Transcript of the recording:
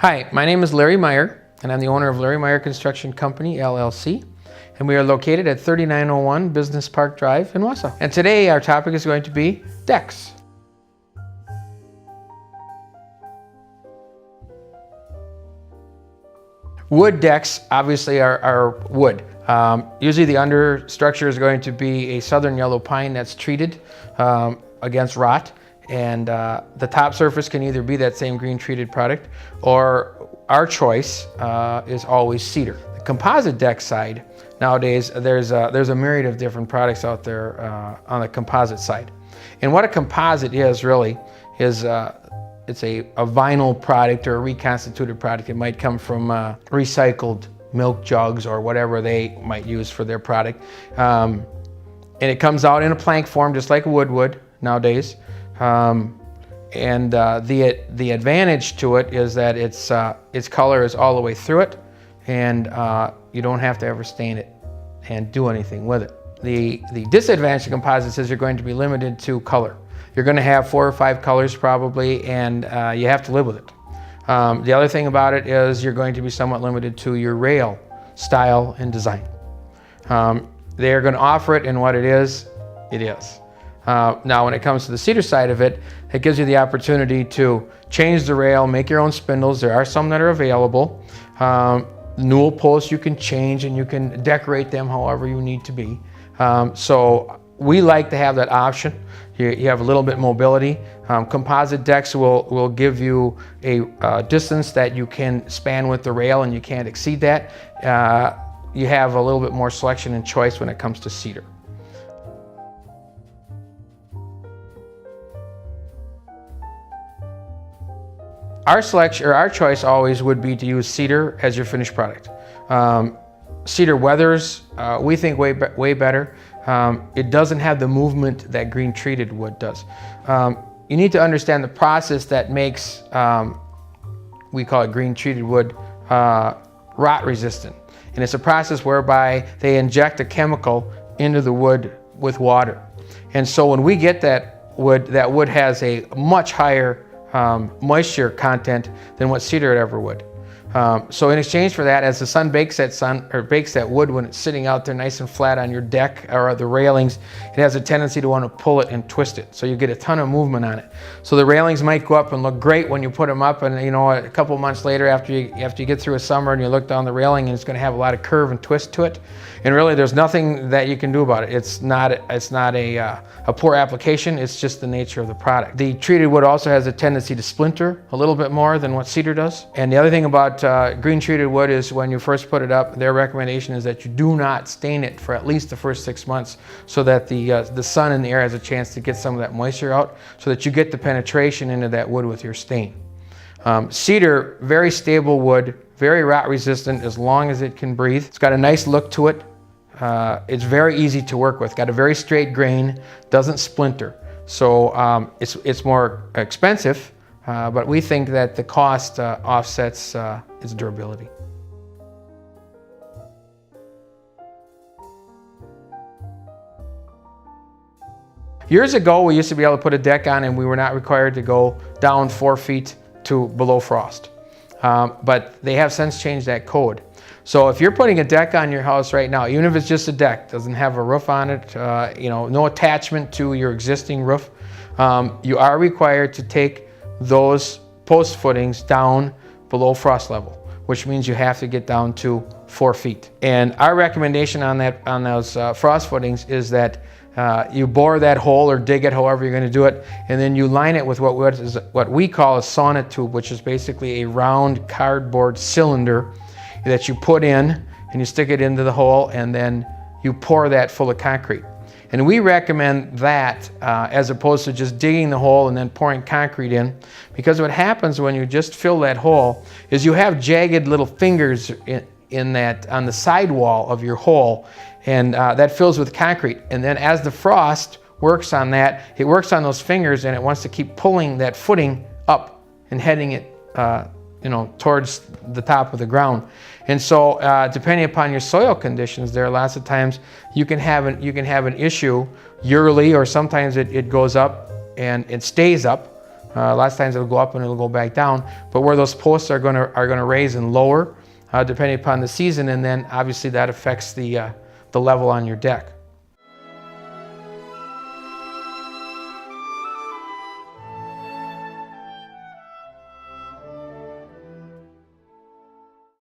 Hi, my name is Larry Meyer, and I'm the owner of Larry Meyer Construction Company, LLC, and we are located at 3901 Business Park Drive in Wausau. And today our topic is going to be decks. Wood decks obviously are wood. Usually the understructure is going to be a southern yellow pine that's treated against rot. And the top surface can either be that same green treated product, or our choice is always cedar. The composite deck side, nowadays there's a myriad of different products out there on the composite side. And what a composite is really is it's a vinyl product or a reconstituted product. It might come from recycled milk jugs or whatever they might use for their product. And it comes out in a plank form just like wood would nowadays. The advantage to it is that its color is all the way through it, and you don't have to ever stain it and do anything with it. The disadvantage of composites is you're going to be limited to color. You're going to have 4 or 5 colors probably, and you have to live with it. The other thing about it is you're going to be somewhat limited to your rail style and design. They're going to offer it in what it is, it is. Now when it comes to the cedar side of it, it gives you the opportunity to change the rail, make your own spindles. There are some that are available. Newel posts you can change, and you can decorate them however you need to be. So we like to have that option. You have a little bit mobility. Composite decks will give you a distance that you can span with the rail, and you can't exceed that. You have a little bit more selection and choice when it comes to cedar. Our choice always would be to use cedar as your finished product. Cedar weathers, we think way better. It doesn't have the movement that green treated wood does. You need to understand the process that makes, we call it green treated wood, rot resistant. And it's a process whereby they inject a chemical into the wood with water. And so when we get that wood has a much higher moisture content than what cedar ever would. So in exchange for that, as the sun bakes that wood when it's sitting out there nice and flat on your deck or the railings, it has a tendency to want to pull it and twist it. So you get a ton of movement on it. So the railings might go up and look great when you put them up, and a couple months later after you get through a summer and you look down the railing, and it's going to have a lot of curve and twist to it. And really there's nothing that you can do about it. It's not a poor application, it's just the nature of the product. The treated wood also has a tendency to splinter a little bit more than what cedar does. And the other thing about green treated wood is when you first put it up, their recommendation is that you do not stain it for at least the first 6 months, so that the sun and the air has a chance to get some of that moisture out, so that you get the penetration into that wood with your stain. Cedar, very stable wood, very rot resistant as long as it can breathe. It's got a nice look to it. It's very easy to work with. Got a very straight grain, doesn't splinter. So it's more expensive, but we think that the cost offsets its durability. Years ago, we used to be able to put a deck on and we were not required to go down 4 feet to below frost. But they have since changed that code. So if you're putting a deck on your house right now, even if it's just a deck, doesn't have a roof on it, no attachment to your existing roof, you are required to take those post footings down below frost level, which means you have to get down to 4 feet. And our recommendation on those frost footings is that you bore that hole or dig it, however you're going to do it, and then you line it with what we call a sonotube, which is basically a round cardboard cylinder that you put in, and you stick it into the hole, and then you pour that full of concrete. And we recommend that as opposed to just digging the hole and then pouring concrete in, because what happens when you just fill that hole is you have jagged little fingers on the sidewall of your hole, and that fills with concrete. And then as the frost works on that, it works on those fingers, and it wants to keep pulling that footing up and heading it towards the top of the ground. And so depending upon your soil conditions, there are lots of times you can have an issue yearly, or sometimes it goes up and it stays up Lots of times it'll go up and it'll go back down, but where those posts are gonna raise and lower, depending upon the season, and then obviously that affects the level on your deck.